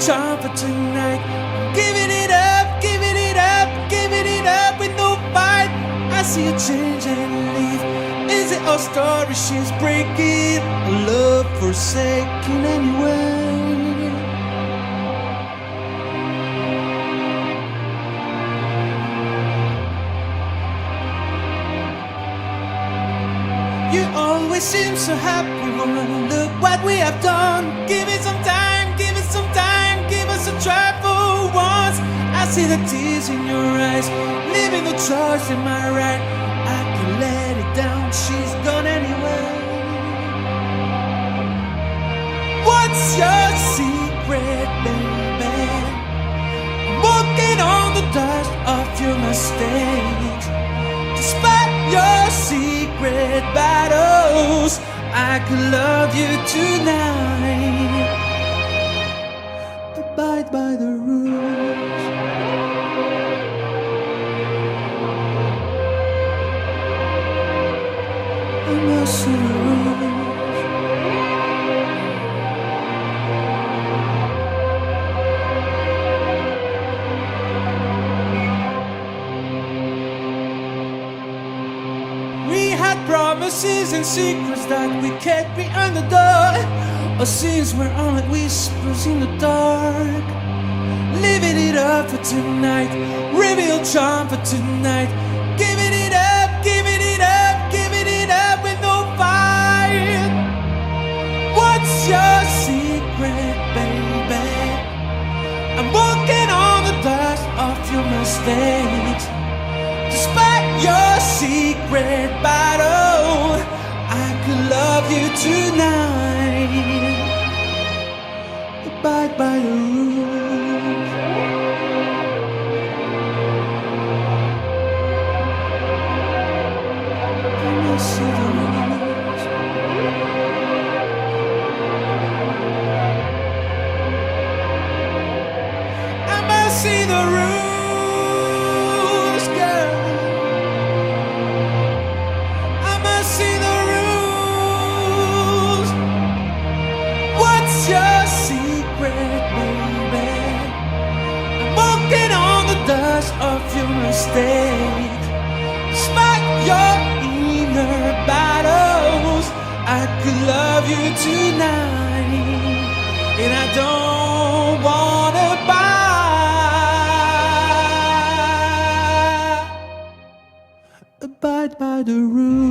charm for tonight. I'm giving it up, giving it up, giving it up with no fight. I see a change and leave. Is it our story she's breaking? A love forsaken anyway. You always seem so happy, woman. Look what we have done. Give it some time, give it some time, give us a try for once. I see the tears in your eyes, leaving the choice in my right. I can let it down, she's gone anyway. What's your secret, baby? I'm walking on the dust of your mistakes. Despite your secret battles, I could love you tonight. Abide by the rules. I must see the rules. Promises and secrets that we kept behind the door. Our sins were all like whispers in the dark. Living it up for tonight, reveal charm for tonight. Giving it up, giving it up, giving it up with no fight. What's your secret, baby? I'm walking on the dust of your mistakes. Despite your secret battle, I could love you tonight. Abide by the rules. I must see the rules. I must see the rules. Your secret, baby. I'm walking on the dust of your mistakes. Despite your inner battles, I could love you tonight. And I don't wanna buy. Abide by the rules.